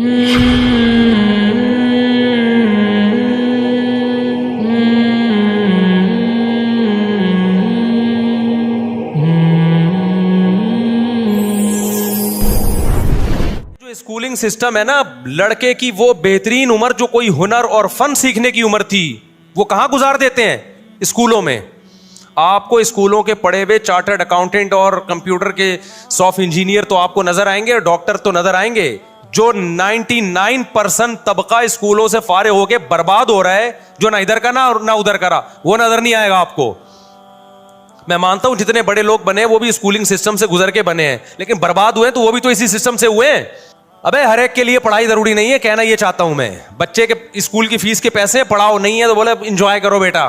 Schooling system ہے نا، لڑکے کی وہ بہترین عمر جو کوئی ہنر اور فن سیکھنے کی عمر تھی وہ کہاں گزار دیتے ہیں؟ اسکولوں میں. آپ کو اسکولوں کے پڑھے ہوئے چارٹرڈ اکاؤنٹنٹ اور کمپیوٹر کے سافٹ انجینئر تو آپ کو نظر آئیں گے، ڈاکٹر تو نظر آئیں گے. جو 99% طبقہ اسکولوں سے فارغ ہو کے برباد ہو رہا ہے، جو نہ ادھر کا نہ ادھر کا رہا، وہ نظر نہیں آئے گا آپ کو. میں مانتا ہوں جتنے بڑے لوگ بنے وہ بھی اسکولنگ سسٹم سے گزر کے بنے ہیں، لیکن برباد ہوئے تو وہ بھی تو اسی سسٹم سے ہوئے ہیں. ابے ہر ایک کے لیے پڑھائی ضروری نہیں ہے، کہنا یہ چاہتا ہوں میں. بچے کے اسکول کی فیس کے پیسے پڑھاؤ، نہیں ہے تو بولے انجوائے کرو بیٹا.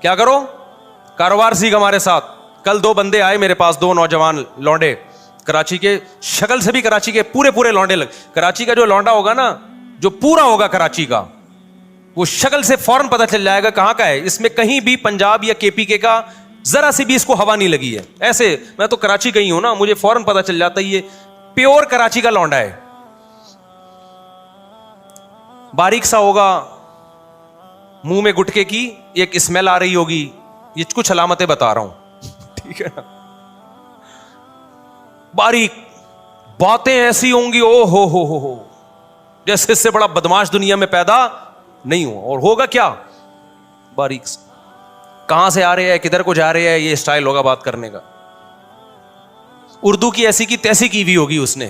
کیا کرو؟ کاروبار سیکھ ہمارے ساتھ. کل 2 بندے آئے میرے پاس، 2 نوجوان لونڈے کراچی کے، شکل سے بھی کراچی کے پورے لونڈے کراچی کا جو لونڈا ہوگا نا، جو پورا ہوگا کراچی کا، وہ شکل سے فوراً پتہ چل جائے گا کہاں کا ہے. اس میں کہیں بھی پنجاب یا KPK کا ذرا سی بھی اس کو ہوا نہیں لگی ہے. ایسے میں تو کراچی کا ہی ہوں نا، مجھے فوراً پتہ چل جاتا ہے یہ پیور کراچی کا لونڈا ہے. باریک سا ہوگا، منہ میں گٹکے کی ایک اسمیل آ رہی ہوگی. یہ کچھ علامتیں بتا رہا ہوں، ٹھیک ہے نا. باریک باتیں ایسی ہوں گی، او ہو جیسے اس سے بڑا بدماش دنیا میں پیدا نہیں ہو. اور ہوگا کیا؟ باریک. کہاں سے آ رہے ہیں، کدھر کو جا رہے ہیں، یہ اسٹائل ہوگا بات کرنے کا. اردو کی ایسی کی تیسی کی ہوئی ہوگی اس نے.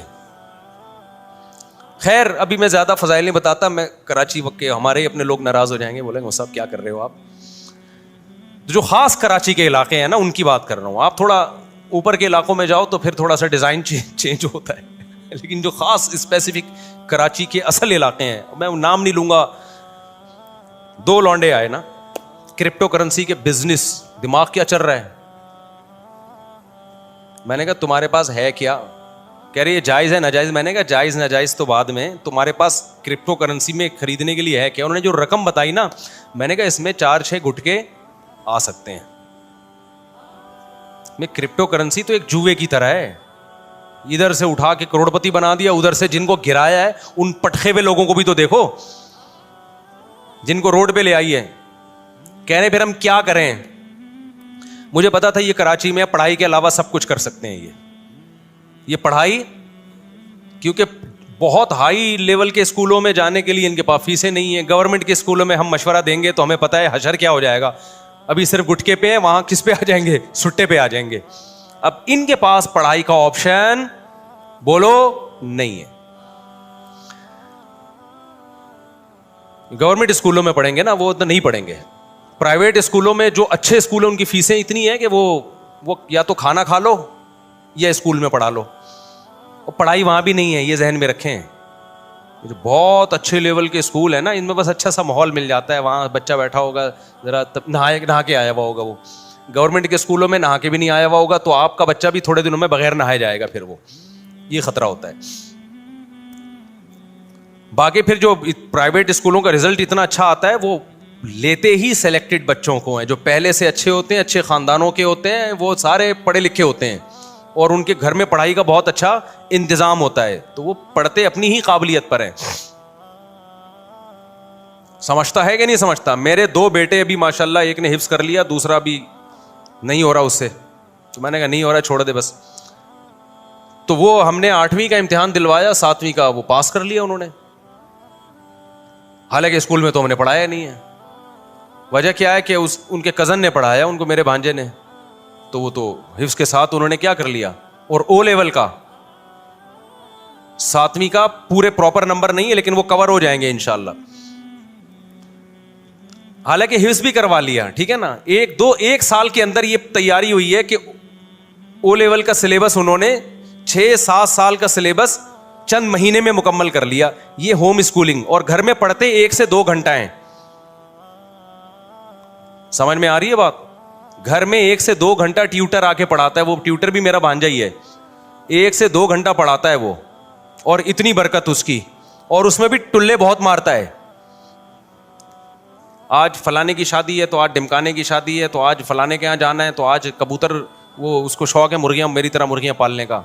خیر ابھی میں زیادہ فضائل نہیں بتاتا. میں کراچی وقت کے ہمارے اپنے لوگ ناراض ہو جائیں گے، بولیں گے صاحب کیا کر رہے ہو آپ. جو خاص کراچی کے علاقے ہیں نا ان کی بات کر رہا ہوں. آپ تھوڑا اوپر کے علاقوں میں جاؤ تو پھر تھوڑا سا ڈیزائن چینج ہوتا ہے، لیکن جو خاص اسپیسیفک کراچی کے اصل علاقے ہیں، میں نام نہیں لوں گا. 2 لونڈے آئے نا، کرپٹو کرنسی کے بزنس، دماغ کیا چل رہا ہے. میں نے کہا تمہارے پاس ہے کیا؟ کہہ رہے یہ جائز ہے ناجائز. میں نے کہا جائز ناجائز تو بعد میں، تمہارے پاس کرپٹو کرنسی میں خریدنے کے لیے ہے کیا؟ انہوں نے جو رقم بتائی نا، میں نے کہا اس میں 4-6 گٹکے آ سکتے ہیں. میں کرپٹو کرنسی تو ایک جوئے کی طرح ہے، ادھر سے اٹھا کے کروڑپتی بنا دیا، ادھر سے جن کو گرایا ہے ان پٹخے ہوئے لوگوں کو بھی تو دیکھو، جن کو روڈ پہ لے آئی ہے. کہہ رہے پھر ہم کیا کریں؟ مجھے پتا تھا یہ کراچی میں پڑھائی کے علاوہ سب کچھ کر سکتے ہیں. یہ پڑھائی، کیونکہ بہت ہائی لیول کے اسکولوں میں جانے کے لیے ان کے پاس فیسیں نہیں ہیں. گورنمنٹ کے اسکولوں میں ہم مشورہ دیں گے تو ہمیں پتا ہے حشر کیا ہو جائے گا. ابھی صرف گٹکے پہ ہیں، وہاں کس پہ آ جائیں گے؟ سٹے پہ آ جائیں گے. اب ان کے پاس پڑھائی کا آپشن بولو نہیں ہے. گورنمنٹ اسکولوں میں پڑھیں گے نا، وہ تو نہیں پڑھیں گے. پرائیویٹ اسکولوں میں جو اچھے اسکول ہیں ان کی فیسیں اتنی ہیں کہ وہ یا تو کھانا کھا لو یا اسکول میں پڑھا لو. اور پڑھائی وہاں بھی نہیں ہے، یہ ذہن میں رکھیں. جو بہت اچھے لیول کے اسکول ہیں نا، ان میں بس اچھا سا ماحول مل جاتا ہے، وہاں بچہ بیٹھا ہوگا ذرا نہا کے آیا ہوا ہوگا. وہ گورنمنٹ کے اسکولوں میں نہا کے بھی نہیں آیا ہوا ہوگا تو آپ کا بچہ بھی تھوڑے دنوں میں بغیر نہائے جائے گا. پھر وہ یہ خطرہ ہوتا ہے. باقی پھر جو پرائیویٹ اسکولوں کا رزلٹ اتنا اچھا آتا ہے، وہ لیتے ہی سلیکٹڈ بچوں کو ہیں جو پہلے سے اچھے ہوتے ہیں، اچھے خاندانوں کے ہوتے ہیں، وہ سارے پڑھے لکھے ہوتے ہیں اور ان کے گھر میں پڑھائی کا بہت اچھا انتظام ہوتا ہے، تو وہ پڑھتے اپنی ہی قابلیت پر ہیں. سمجھتا ہے کہ نہیں سمجھتا؟ میرے 2 بیٹے ابھی ماشاءاللہ، ایک نے حفظ کر لیا، دوسرا بھی نہیں ہو رہا اس سے. تو میں نے کہا نہیں ہو رہا چھوڑ دے بس. تو وہ ہم نے 8ویں کا امتحان دلوایا، 7ویں کا وہ پاس کر لیا انہوں نے. حالانکہ اسکول میں تو ہم نے پڑھایا نہیں ہے. وجہ کیا ہے کہ ان کے کزن نے پڑھایا ان کو، میرے بھانجے نے. تو وہ تو حفظ کے ساتھ انہوں نے کیا کر لیا. اور او لیول کا 7ویں کا پورے پراپر نمبر نہیں ہے لیکن وہ کور ہو جائیں گے انشاءاللہ. حالانکہ حفظ بھی کروا لیا، ٹھیک ہے نا. 1 سال کے اندر یہ تیاری ہوئی ہے کہ او لیول کا سلیبس انہوں نے 6-7 سال کا سلیبس چند مہینے میں مکمل کر لیا. یہ ہوم اسکولنگ، اور گھر میں پڑھتے 1 سے 2 گھنٹہ ہیں. سمجھ میں آ رہی ہے بات؟ گھر میں 1 سے 2 گھنٹہ ٹیوٹر آ کے پڑھاتا ہے. وہ ٹیوٹر بھی میرا بھانجا ہی ہے. 1 سے 2 گھنٹہ پڑھاتا ہے وہ، اور اتنی برکت اس کی. اور اس میں بھی ٹلے بہت مارتا ہے. آج فلانے کی شادی ہے تو آج ڈمکانے کی شادی ہے، تو آج فلانے کے یہاں جانا ہے، تو آج کبوتر، وہ اس کو شوق ہے مرغیاں، میری طرح مرغیاں پالنے کا.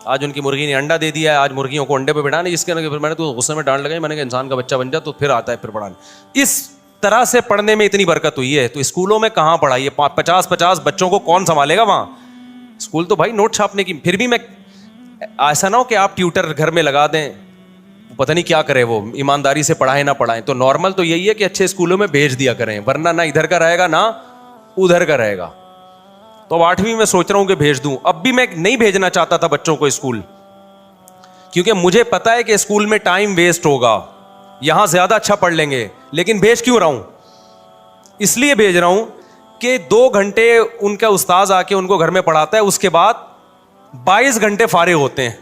آج ان کی مرغی نے انڈا دے دیا ہے, آج مرغیوں کو انڈے پہ بٹھانا, جس کے پھر میں نے تو غصے میں ڈانٹ لگائی, میں نے کہا انسان کا بچہ بن جا تو پھر آتا ہے پھر پڑھانے. اس طرح سے پڑھنے میں اتنی برکت ہوئی ہے, تو اسکولوں میں کہاں پڑھائی ہے؟ 50 بچوں کو کون سنبھالے گا وہاں؟ اسکول تو بھائی نوٹ چھاپنے کی. پھر بھی میں ایسا نہ ہو کہ آپ ٹیوٹر گھر میں لگا دیں, پتہ نہیں کیا کرے وہ, ایمانداری سے پڑھائیں نہ پڑھائیں. تو نارمل تو یہی ہے کہ اچھے اسکولوں میں بھیج دیا کریں, ورنہ نہ ادھر کا رہے گا نہ ادھر کا رہے گا. تو اب 8ویں میں سوچ رہا ہوں کہ بھیج دوں. اب بھی میں نہیں بھیجنا چاہتا تھا بچوں کو اسکول, کیونکہ مجھے پتا ہے کہ اسکول میں ٹائم ویسٹ ہوگا, یہاں زیادہ اچھا پڑھ لیں گے. لیکن بھیج کیوں رہا ہوں؟ اس لیے بھیج رہا ہوں کہ 2 گھنٹے ان کا استاذ آ کے ان کو گھر میں پڑھاتا ہے, اس کے بعد 22 گھنٹے فارغ ہوتے ہیں.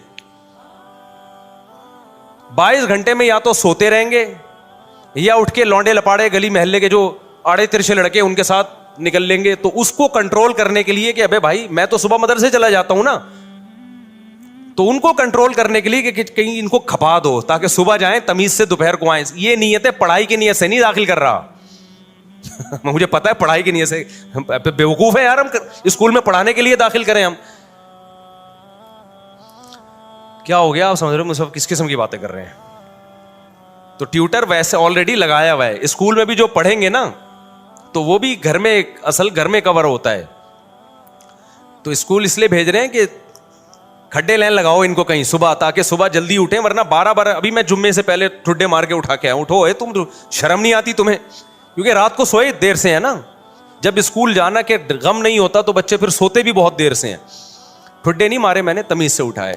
22 گھنٹے میں یا تو سوتے رہیں گے یا اٹھ کے لونڈے لپاڑے گلی محلے کے جو آڑے ترچے لڑکے ان کے ساتھ نکل لیں گے. تو اس کو کنٹرول کرنے کے لیے کہ ابے بھائی میں تو صبح مدرسے چلا جاتا ہوں نا, تو ان کو کنٹرول کرنے کے لیے کہ کہیں ان کو کھپا دو تاکہ صبح جائیں تمیز سے دوپہر کو آئیں. یہ نیت ہے, پڑھائی کی نیت سے نہیں داخل کر رہا. مجھے پتا ہے پڑھائی کی نیت سے بیوقوف ہے یار, ہم اسکول میں پڑھانے کے لیے داخل کریں ہم. کیا ہو گیا آپ سمجھ رہے ہو مجھ کس قسم کی باتیں کر رہے ہیں؟ تو ٹیوٹر ویسے آلریڈی لگایا ہوا ہے. اسکول میں بھی جو پڑھیں گے نا تو وہ بھی گھر میں اصل گھر میں کور ہوتا ہے. تو اسکول اس لیے بھیج رہے ہیں کہ کھڈے لین لگاؤ ان کو کہیں صبح, تاکہ صبح جلدی اٹھیں, ورنہ 12 ابھی میں جمعے سے پہلے ٹھڈے مار کے اٹھا کے آؤں. اٹھو تم, شرم نہیں آتی تمہیں؟ کیونکہ رات کو سوئے دیر سے ہے نا. جب اسکول جانا کہ غم نہیں ہوتا تو بچے پھر سوتے بھی بہت دیر سے ہیں. ٹھڈے نہیں مارے میں نے, تمیز سے اٹھائے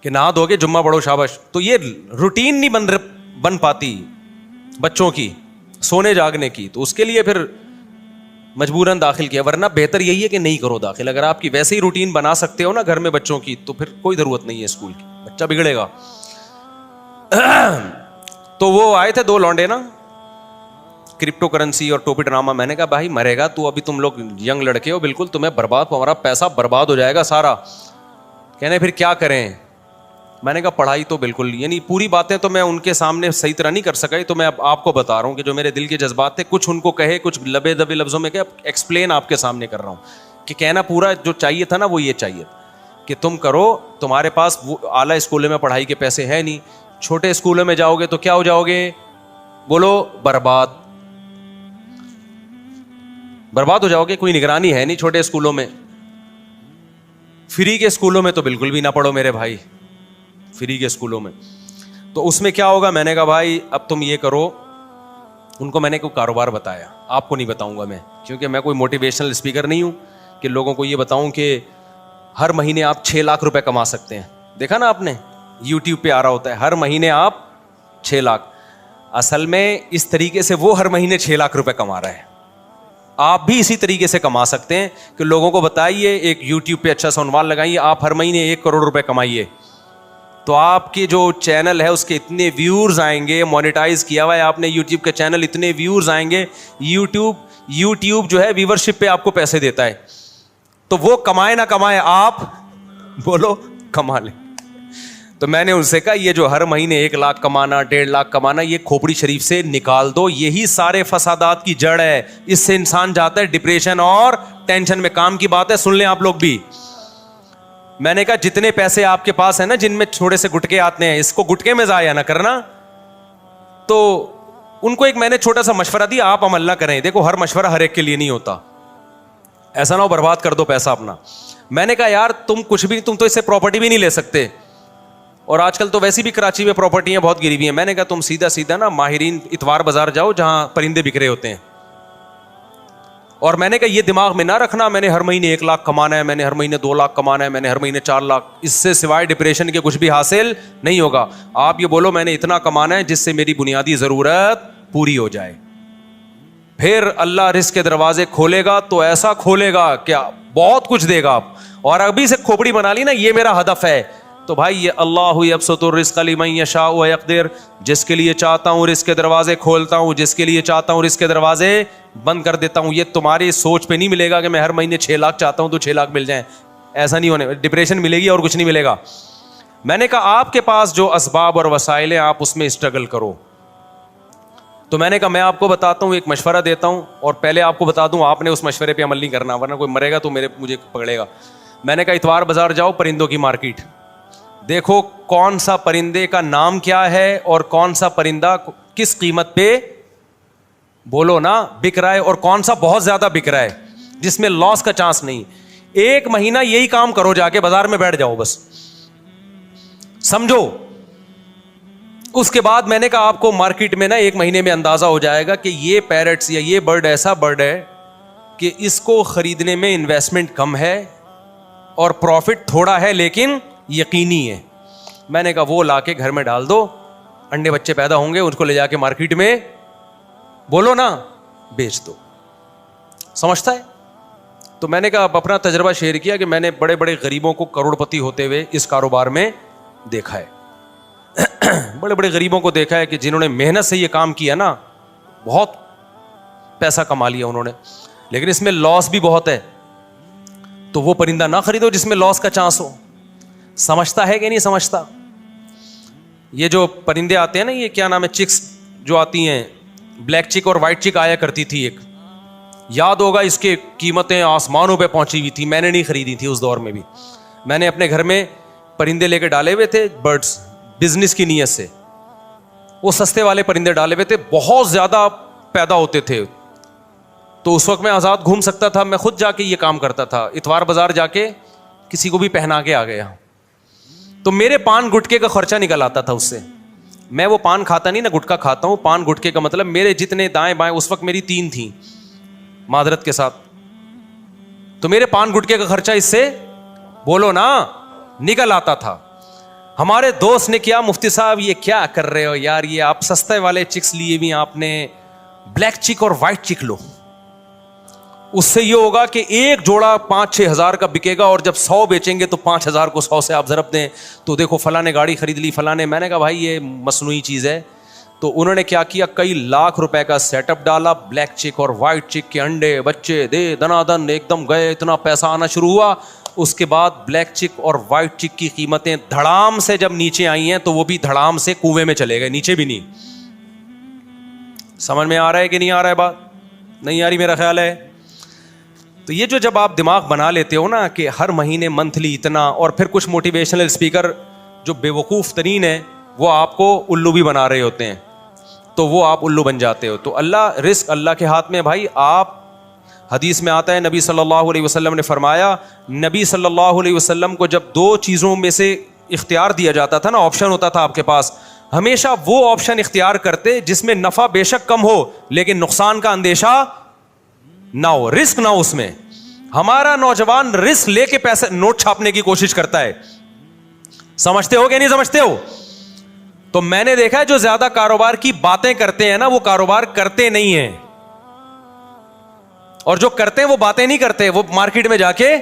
کہ نہا دو گے جمعہ پڑھو شاباش. تو یہ روٹین نہیں بن پاتی بچوں کی سونے جاگنے کی, تو اس کے لیے پھر مجبوراً داخل کیا. ورنہ بہتر یہی ہے کہ نہیں کرو داخل. اگر آپ کی ویسے ہی روٹین بنا سکتے ہو نا گھر میں بچوں کی, تو پھر کوئی ضرورت نہیں ہے اسکول کی, بچہ بگڑے گا. تو وہ آئے تھے 2 لونڈے نا, کرپٹو کرنسی اور ٹوپی ڈرامہ. میں نے کہا بھائی مرے گا تو, ابھی تم لوگ ینگ لڑکے ہو, بالکل تمہیں برباد, ہمارا پیسہ برباد ہو جائے گا سارا. کہنے پھر کیا کریں؟ میں نے کہا پڑھائی تو بالکل, یعنی پوری باتیں تو میں ان کے سامنے صحیح طرح نہیں کر سکا, تو میں اب آپ کو بتا رہا ہوں کہ جو میرے دل کے جذبات تھے, کچھ ان کو کہے, کچھ لبے دبے لفظوں میں کہ ایکسپلین آپ کے سامنے کر رہا ہوں کہ کہنا پورا جو چاہیے تھا نا وہ یہ چاہیے کہ تم کرو, تمہارے پاس وہ اعلیٰ اسکولوں میں پڑھائی کے پیسے ہیں نہیں, چھوٹے اسکولوں میں جاؤ گے تو کیا ہو جاؤ گے؟ بولو برباد, برباد ہو جاؤ گے. کوئی نگرانی ہے نہیں چھوٹے اسکولوں میں. فری کے اسکولوں میں تو بالکل بھی نہ پڑھو میرے بھائی, فری کے اسکولوں میں. تو اس میں کیا ہوگا؟ میں نے کہا بھائی اب تم یہ کرو. ان کو میں نے کوئی کاروبار بتایا, آپ کو نہیں بتاؤں گا میں, کیونکہ میں کوئی موٹیویشنل اسپیکر نہیں ہوں کہ لوگوں کو یہ بتاؤں کہ ہر مہینے آپ 6 لاکھ روپے کما سکتے ہیں. دیکھا نا آپ نے, یوٹیوب پہ آ رہا ہوتا ہے ہر مہینے آپ 6 لاکھ. اصل میں اس طریقے سے وہ ہر مہینے 6 لاکھ روپے کما رہا ہے. آپ بھی اسی طریقے سے کما سکتے ہیں کہ لوگوں کو بتائیے, ایک یوٹیوب پہ اچھا سا عنوان لگائیے, آپ ہر مہینے 1 کروڑ روپے کمائیے. تو آپ کی جو چینل ہے اس کے اتنے ویورز آئیں گے, مونیٹائز کیا ہوا ہے آپ نے یوٹیوب کے چینل, اتنے ویورز آئیں گے. یوٹیوب جو ہے ویورشپ پہ آپ کو پیسے دیتا ہے. تو وہ کمائے نہ کمائے, آپ بولو کما لیں. تو میں نے ان سے کہا یہ جو ہر مہینے 1 لاکھ کمانا, 1.5 لاکھ کمانا, یہ کھوپڑی شریف سے نکال دو. یہی سارے فسادات کی جڑ ہے. اس سے انسان جاتا ہے ڈپریشن اور ٹینشن میں. کام کی بات ہے, سن لیں آپ لوگ بھی. میں نے کہا جتنے پیسے آپ کے پاس ہیں نا, جن میں تھوڑے سے گٹکے آتے ہیں, اس کو گٹکے میں ضائع نہ کرنا. تو ان کو ایک میں نے چھوٹا سا مشورہ دیا, آپ عمل نہ کریں. دیکھو ہر مشورہ ہر ایک کے لیے نہیں ہوتا, ایسا نہ ہو برباد کر دو پیسہ اپنا. میں نے کہا یار تم کچھ بھی, تم تو اس سے پراپرٹی بھی نہیں لے سکتے, اور آج کل تو ویسی بھی کراچی میں پراپرٹیاں بہت گری ہوئی ہیں. میں نے کہا تم سیدھا نا ماہرین اتوار بازار جاؤ جہاں پرندے بکھرے ہوتے ہیں. اور میں نے کہا یہ دماغ میں نہ رکھنا میں نے ہر مہینے 1 لاکھ کمانا ہے, میں نے ہر مہینے 2 لاکھ کمانا ہے, میں نے ہر مہینے 4 لاکھ. اس سے سوائے ڈپریشن کے کچھ بھی حاصل نہیں ہوگا. آپ یہ بولو میں نے اتنا کمانا ہے جس سے میری بنیادی ضرورت پوری ہو جائے. پھر اللہ رزق کے دروازے کھولے گا تو ایسا کھولے گا کیا بہت کچھ دے گا آپ. اور ابھی سے کھوپڑی بنا لی نا یہ میرا ہدف ہے, تو بھائی یہ اللہ یبسط الرزق لمن یشاء ویقدر, جس کے لیے چاہتا ہوں رزق کے دروازے کھولتا ہوں, جس کے لیے چاہتا ہوں رزق کے دروازے بند کر دیتا ہوں. یہ تمہاری سوچ پہ نہیں ملے گا کہ میں ہر مہینے 6 لاکھ چاہتا ہوں تو 6 لاکھ مل جائیں, ایسا نہیں ہونے. ڈپریشن ملے گی اور کچھ نہیں ملے گا. میں نے کہا آپ کے پاس جو اسباب اور وسائل ہیں آپ اس میں اسٹرگل کرو. تو میں نے کہا میں آپ کو بتاتا ہوں, ایک مشورہ دیتا ہوں, اور پہلے آپ کو بتا دوں آپ نے اس مشورے پہ عمل نہیں کرنا ورنہ کوئی مرے گا تو مجھے پکڑے گا. میں نے کہا اتوار بازار جاؤ پرندوں کی مارکیٹ, دیکھو کون سا پرندے کا نام کیا ہے اور کون سا پرندہ کس قیمت پہ بولو نا بک رہا ہے, اور کون سا بہت زیادہ بک رہا ہے جس میں لاس کا چانس نہیں. 1 مہینہ یہی کام کرو, جا کے بازار میں بیٹھ جاؤ بس, سمجھو. اس کے بعد میں نے کہا آپ کو مارکیٹ میں نا 1 مہینے میں اندازہ ہو جائے گا کہ یہ پیرٹس یا یہ برڈ ایسا برڈ ہے کہ اس کو خریدنے میں انویسٹمنٹ کم ہے اور پروفٹ تھوڑا ہے لیکن یقینی ہے. میں نے کہا وہ لا کے گھر میں ڈال دو, انڈے بچے پیدا ہوں گے, اس کو لے جا کے مارکیٹ میں بولو نا بیچ دو. سمجھتا ہے؟ تو میں نے کہا اپنا تجربہ شیئر کیا کہ میں نے بڑے بڑے غریبوں کو کروڑ پتی ہوتے ہوئے اس کاروبار میں دیکھا ہے. بڑے بڑے غریبوں کو دیکھا ہے کہ جنہوں نے محنت سے یہ کام کیا نا, بہت پیسہ کما لیا انہوں نے, لیکن اس میں لاس بھی بہت ہے. تو وہ پرندہ نہ خریدو جس میں لاس کا چانس ہو. سمجھتا ہے کہ نہیں سمجھتا؟ یہ جو پرندے آتے ہیں نا, یہ کیا نام ہے, چکس جو آتی ہیں, بلیک چک اور وائٹ چک آیا کرتی تھی ایک, یاد ہوگا اس کے قیمتیں آسمانوں پہ پہنچی ہوئی تھی. میں نے نہیں خریدی تھی اس دور میں بھی, میں نے اپنے گھر میں پرندے لے کے ڈالے ہوئے تھے برڈس, بزنس کی نیت سے. وہ سستے والے پرندے ڈالے ہوئے تھے, بہت زیادہ پیدا ہوتے تھے. تو اس وقت میں آزاد گھوم سکتا تھا, میں خود جا کے یہ کام کرتا تھا, اتوار بازار جا کے کسی کو بھی پہنا کے آ گیا. تو میرے پان گٹکے کا خرچہ نکل آتا تھا اس سے. میں وہ پان کھاتا نہیں نا, گٹکا کھاتا ہوں. پان گٹکے کا مطلب میرے جتنے دائیں بائیں, اس وقت میری 3 تھیں معذرت کے ساتھ, تو میرے پان گٹکے کا خرچہ اس سے بولو نا نکل آتا تھا. ہمارے دوست نے کیا, مفتی صاحب یہ کیا کر رہے ہو یار, یہ آپ سستے والے چکس لیے بھی آپ نے بلیک چک اور وائٹ چک لو, اس سے یہ ہوگا کہ ایک جوڑا 5-6 ہزار کا بکے گا, اور جب 100 بیچیں گے تو 5,000 کو 100 سے آپ ضرب دیں تو دیکھو فلاں نے گاڑی خرید لی فلاں نے. میں نے کہا بھائی یہ مصنوعی چیز ہے. تو انہوں نے کیا کیا, کئی لاکھ روپے کا سیٹ اپ ڈالا, بلیک چک اور وائٹ چک کے انڈے بچے دے دنا دن ایک دم گئے, اتنا پیسہ آنا شروع ہوا. اس کے بعد بلیک چک اور وائٹ چک کی قیمتیں دھڑام سے جب نیچے آئی ہیں تو وہ بھی دھڑام سے کنویں میں چلے گئے, نیچے بھی نہیں. سمجھ میں آ رہا ہے کہ نہیں آ رہا ہے؟ بات نہیں آ رہی میرا خیال ہے. تو یہ جو جب آپ دماغ بنا لیتے ہو نا کہ ہر مہینے منتھلی اتنا, اور پھر کچھ موٹیویشنل اسپیکر جو بے وقوف ترین ہیں وہ آپ کو الو بھی بنا رہے ہوتے ہیں, تو وہ آپ الو بن جاتے ہو. تو اللہ رزق اللہ کے ہاتھ میں بھائی. آپ حدیث میں آتا ہے نبی صلی اللہ علیہ وسلم نے فرمایا, نبی صلی اللہ علیہ وسلم کو جب 2 چیزوں میں سے اختیار دیا جاتا تھا نا, آپشن ہوتا تھا آپ کے پاس, ہمیشہ وہ آپشن اختیار کرتے جس میں نفع بے شک کم ہو لیکن نقصان کا اندیشہ نہ ہو, رسک نہ ہو اس میں. ہمارا نوجوان رسک لے کے پیسے نوٹ چھاپنے کی کوشش کرتا ہے. سمجھتے ہو کہ نہیں سمجھتے ہو؟ تو میں نے دیکھا ہے جو زیادہ کاروبار کی باتیں کرتے ہیں نا وہ کاروبار کرتے نہیں ہیں, اور جو کرتے ہیں وہ باتیں نہیں کرتے, وہ مارکیٹ میں جا کے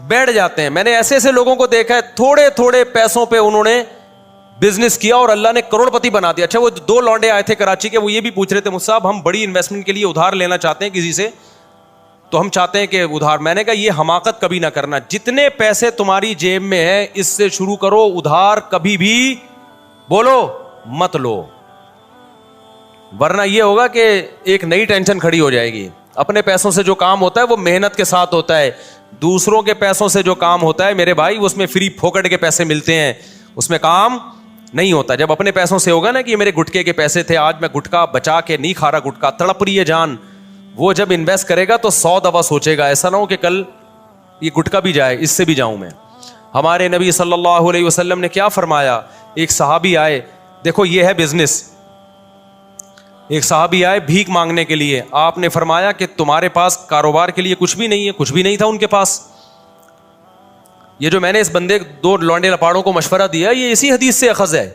بیٹھ جاتے ہیں. میں نے ایسے ایسے لوگوں کو دیکھا ہے, تھوڑے تھوڑے پیسوں پہ انہوں نے بزنس کیا اور اللہ نے کروڑ پتی بنا دیا. اچھا وہ 2 لونڈے آئے تھے کراچی کے, وہ یہ بھی پوچھ رہے تھے مجھ صاحب ہم بڑی انویسٹمنٹ کے لیے ادھار لینا چاہتے ہیں کسی سے, تو ہم چاہتے ہیں کہ ادھار. میں نے کہا یہ حماقت کبھی نہ کرنا, جتنے پیسے تمہاری جیب میں ہے اس سے شروع کرو, ادھار کبھی بھی بولو مت لو, ورنہ یہ ہوگا کہ ایک نئی ٹینشن کھڑی ہو جائے گی. اپنے پیسوں سے جو کام ہوتا ہے وہ محنت کے ساتھ ہوتا ہے, دوسروں کے پیسوں سے جو کام ہوتا ہے میرے بھائی اس میں فری پھوکٹ کے پیسے ملتے ہیں, اس میں کام نہیں ہوتا. جب اپنے پیسوں سے ہوگا نا کہ یہ میرے گٹکے کے پیسے تھے, آج میں گٹکا بچا کے نہیں کھا رہا, گٹکا تڑپ رہی ہے جان, وہ جب انویسٹ کرے گا تو 100 دفعہ سوچے گا, ایسا نہ ہو کہ کل یہ گٹکا بھی جائے, اس سے بھی جاؤں میں. ہمارے نبی صلی اللہ علیہ وسلم نے کیا فرمایا, ایک صحابی آئے, دیکھو یہ ہے بزنس, ایک صحابی آئے بھیک مانگنے کے لیے, آپ نے فرمایا کہ تمہارے پاس کاروبار کے لیے کچھ بھی نہیں ہے, کچھ بھی نہیں تھا ان کے پاس. یہ جو میں نے اس بندے 2 لونڈے لپاڑوں کو مشورہ دیا یہ اسی حدیث سے اخذ ہے.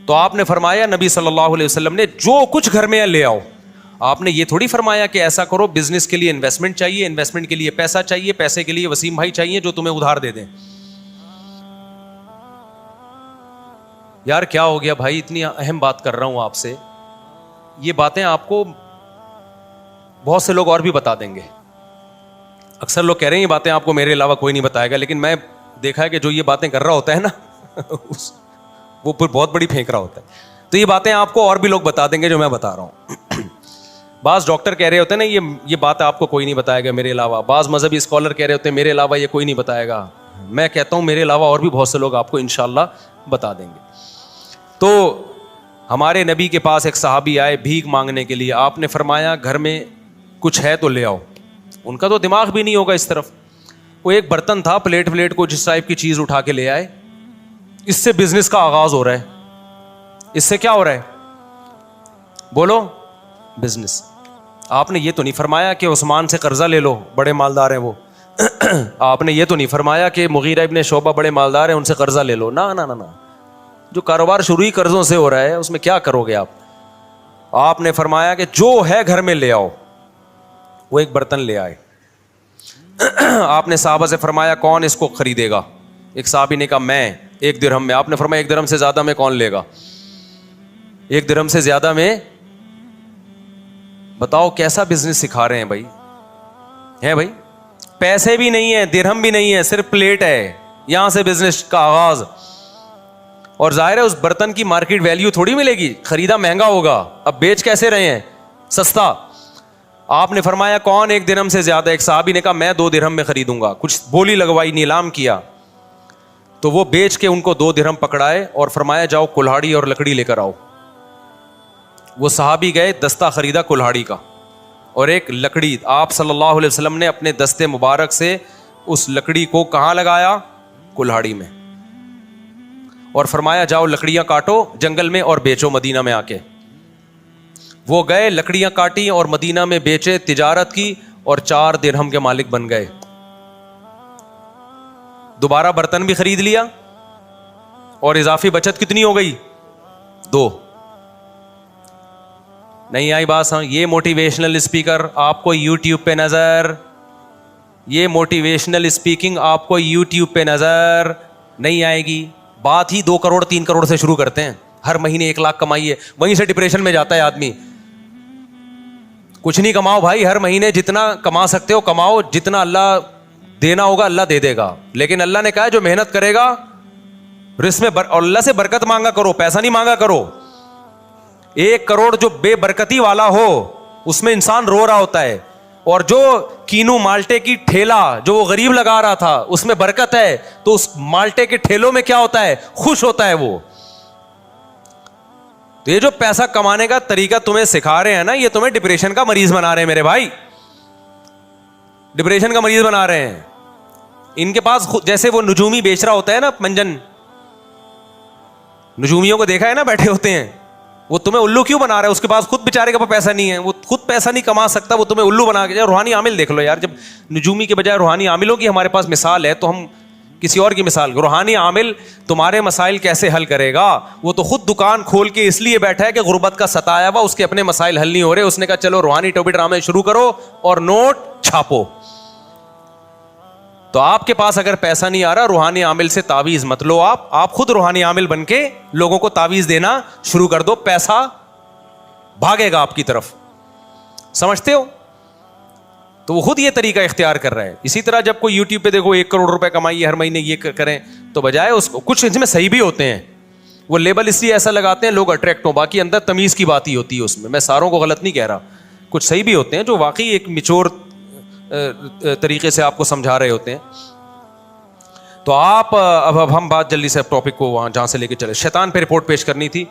تو آپ نے فرمایا نبی صلی اللہ علیہ وسلم نے جو کچھ گھر میں ہے لے آؤ. آپ نے یہ تھوڑی فرمایا کہ ایسا کرو بزنس کے لیے انویسٹمنٹ چاہیے, انویسٹمنٹ کے لیے پیسہ چاہیے, پیسے کے لیے وسیم بھائی چاہیے جو تمہیں ادھار دے دیں. یار کیا ہو گیا بھائی, اتنی اہم بات کر رہا ہوں آپ سے, یہ باتیں آپ کو بہت سے لوگ اور بھی بتا دیں گے. اکثر لوگ کہہ رہے ہیں یہ باتیں آپ کو میرے علاوہ کوئی نہیں بتائے گا, لیکن میں دیکھا ہے کہ جو یہ باتیں کر رہا ہوتا ہے نا وہ پھر بہت بڑی پھینک رہا ہوتا ہے. تو یہ باتیں آپ کو اور بھی لوگ بتا دیں گے جو میں بتا رہا ہوں. بعض ڈاکٹر کہہ رہے ہوتے ہیں نا یہ بات آپ کو کوئی نہیں بتائے گا میرے علاوہ. بعض مذہبی اسکالر کہہ رہے ہوتے ہیں میرے علاوہ یہ کوئی نہیں بتائے گا. میں کہتا ہوں میرے علاوہ اور بھی بہت سے لوگ آپ کو انشاءاللہ بتا دیں گے. تو ہمارے نبی کے پاس ایک صحابی آئے بھیک مانگنے کے لیے. آپ نے فرمایا گھر میں کچھ ہے تو لے آؤ. ان کا تو دماغ بھی نہیں ہوگا اس طرف. وہ ایک برتن تھا, پلیٹ کو جس ٹائپ کی چیز اٹھا کے لے آئے. اس سے بزنس کا آغاز ہو رہا ہے. اس سے کیا ہو رہا ہے بولو؟ بزنس. آپ نے یہ تو نہیں فرمایا کہ عثمان سے قرضہ لے لو, بڑے مالدار ہیں وہ. آپ نے یہ تو نہیں فرمایا کہ مغیرہ ابن شعبہ بڑے مالدار ہیں ان سے قرضہ لے لو. نہ. جو کاروبار شروع ہی قرضوں سے ہو رہا ہے اس میں کیا کرو گے آپ؟ آپ نے فرمایا کہ جو ہے گھر میں لے آؤ. وہ ایک برتن لے آئے. آپ نے صحابہ سے فرمایا کون اس کو خریدے گا؟ ایک صحابی نے کہا میں. 1 درہم میں. آپ نے فرمایا 1 درہم سے زیادہ میں کون لے گا؟ 1 درہم سے زیادہ میں. بتاؤ کیسا بزنس سکھا رہے ہیں بھائی. ہے بھائی, پیسے بھی نہیں ہے, درہم بھی نہیں ہے, صرف پلیٹ ہے. یہاں سے بزنس کا آغاز. اور ظاہر ہے اس برتن کی مارکیٹ ویلیو تھوڑی ملے گی, خریدا مہنگا ہوگا. اب بیچ کیسے رہے ہیں؟ سستا. آپ نے فرمایا کون 1 درہم سے زیادہ؟ ایک صحابی نے کہا میں 2 درہم میں خریدوں گا. کچھ بولی لگوائی, نیلام کیا. تو وہ بیچ کے ان کو 2 درہم پکڑائے اور فرمایا جاؤ کلہاڑی اور لکڑی لے کر آؤ. وہ صحابی گئے, دستہ خریدا کلہاڑی کا اور ایک لکڑی. آپ صلی اللہ علیہ وسلم نے اپنے دستے مبارک سے اس لکڑی کو کہاں لگایا؟ کلہاڑی میں. اور فرمایا جاؤ لکڑیاں کاٹو جنگل میں اور بیچو مدینہ میں آ کے. وہ گئے, لکڑیاں کاٹی اور مدینہ میں بیچے, تجارت کی اور 4 درہم کے مالک بن گئے. دوبارہ برتن بھی خرید لیا اور اضافی بچت کتنی ہو گئی؟ 2. نہیں آئی بات؟ یہ موٹیویشنل اسپیکر آپ کو یوٹیوب پہ نظر, یہ موٹیویشنل اسپیکنگ آپ کو یوٹیوب پہ نظر نہیں آئے گی. بات ہی 2 کروڑ 3 کروڑ سے شروع کرتے ہیں. ہر مہینے 1 لاکھ کمائیے, وہیں سے ڈپریشن میں جاتا ہے آدمی. کچھ نہیں کماؤ بھائی, ہر مہینے جتنا کما سکتے ہو کماؤ, جتنا اللہ دینا ہوگا اللہ دے دے گا. لیکن اللہ نے کہا جو محنت کرے گا رزق میں اور اللہ سے برکت مانگا کرو, پیسہ نہیں مانگا کرو. 1 کروڑ جو بے برکتی والا ہو اس میں انسان رو رہا ہوتا ہے, اور جو کینو مالٹے کی ٹھیلا جو وہ غریب لگا رہا تھا اس میں برکت ہے, تو اس مالٹے کے ٹھیلوں میں کیا ہوتا ہے؟ خوش ہوتا ہے وہ. تو یہ جو پیسہ کمانے کا طریقہ تمہیں سکھا رہے ہیں نا, یہ تمہیں ڈپریشن کا مریض بنا رہے ہیں میرے بھائی, ڈپریشن کا مریض بنا رہے ہیں. ان کے پاس جیسے وہ نجومی بیچ رہا ہوتا ہے نا, منجن نجومیوں کو دیکھا ہے نا بیٹھے ہوتے ہیں, وہ تمہیں الو کیوں بنا رہا ہے؟ اس کے پاس خود بیچارے کے پاس پیسہ نہیں ہے, وہ خود پیسہ نہیں کما سکتا, وہ تمہیں الو بنا کے. روحانی عامل دیکھ لو یار, جب نجومی کے بجائے روحانی عاملوں کی ہمارے پاس مثال ہے تو ہم کسی اور کی مثال. روحانی عامل تمہارے مسائل کیسے حل کرے گا؟ وہ تو خود دکان کھول کے اس لیے بیٹھا ہے کہ غربت کا ستایا ہوا, اس کے اپنے مسائل حل نہیں ہو رہے. اس نے کہا چلو روحانی ٹوپی ڈرامے شروع کرو اور نوٹ چھاپو. تو آپ کے پاس اگر پیسہ نہیں آ رہا, روحانی عامل سے تعویذ مت لو. آپ خود روحانی عامل بن کے لوگوں کو تعویذ دینا شروع کر دو, پیسہ بھاگے گا آپ کی طرف. سمجھتے ہو؟ تو وہ خود یہ طریقہ اختیار کر رہا ہے. اسی طرح جب کوئی یوٹیوب پہ دیکھو 1 کروڑ روپے کمائیے ہر مہینے, یہ کریں, تو بجائے اس کو کچھ اس میں صحیح بھی ہوتے ہیں, وہ لیبل اس لیے ایسا لگاتے ہیں لوگ اٹریکٹ ہوں, باقی اندر تمیز کی بات ہی ہوتی ہے اس میں. میں ساروں کو غلط نہیں کہہ رہا, کچھ صحیح بھی ہوتے ہیں جو واقعی ایک میچور طریقے سے آپ کو سمجھا رہے ہوتے ہیں. تو آپ اب ہم بات جلدی سے ٹاپک کو وہاں جہاں سے لے کے چلے. شیطان پہ رپورٹ پیش کرنی تھی,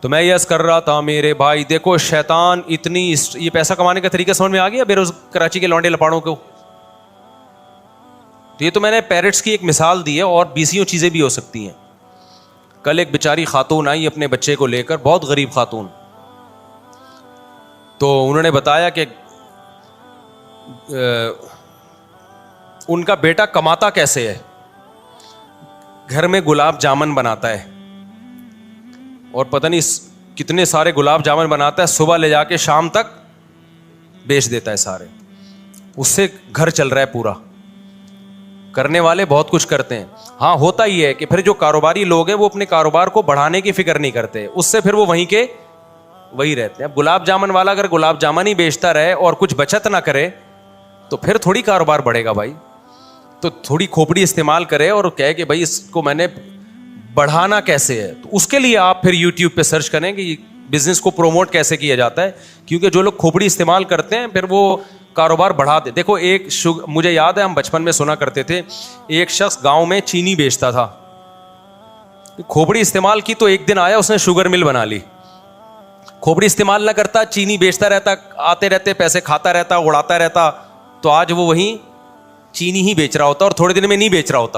تو میں یس کر رہا تھا میرے بھائی. دیکھو شیطان اتنی, یہ پیسہ کمانے کا طریقہ سمجھ میں آ گیا کراچی کے لونڈے لپاڑوں کو. تو یہ تو میں نے پیرٹس کی ایک مثال دی ہے, اور 20 چیزیں بھی ہو سکتی ہیں. کل ایک بیچاری خاتون آئی اپنے بچے کو لے کر, بہت غریب خاتون. تو انہوں نے بتایا کہ ان کا بیٹا کماتا کیسے ہے, گھر میں گلاب جامن بناتا ہے, اور پتہ نہیں کتنے سارے گلاب جامن بناتا ہے, صبح لے جا کے شام تک بیچ دیتا ہے سارے. اس سے گھر چل رہا ہے پورا. کرنے والے بہت کچھ کرتے ہیں. ہاں ہوتا ہی ہے کہ پھر جو کاروباری لوگ ہیں وہ اپنے کاروبار کو بڑھانے کی فکر نہیں کرتے, اس سے پھر وہ وہیں کے وہی رہتے ہیں. اب گلاب جامن والا اگر گلاب جامن ہی بیچتا رہے اور کچھ بچت نہ کرے تو پھر تھوڑی کاروبار بڑھے گا بھائی. تو تھوڑی کھوپڑی استعمال کرے اور کہے کہ بھائی اس کو میں نے بڑھانا کیسے ہے. تو اس کے لیے آپ پھر یوٹیوب پہ سرچ کریں کہ بزنس کو پروموٹ کیسے کیا جاتا ہے, کیونکہ جو لوگ کھوپڑی استعمال کرتے ہیں پھر وہ کاروبار بڑھا دے. دیکھو ایک مجھے یاد ہے ہم بچپن میں سنا کرتے تھے, ایک شخص گاؤں میں چینی بیچتا تھا, کھوپڑی استعمال کی تو ایک دن آیا اس نے شوگر مل بنا لی. کھوپڑی استعمال نہ کرتا, چینی بیچتا رہتا, آتے رہتے پیسے کھاتا رہتا, اڑاتا رہتا, تو آج وہ وہیں چینی ہی بیچ رہا ہوتا اور تھوڑے دن میں نہیں بیچ رہا ہوتا.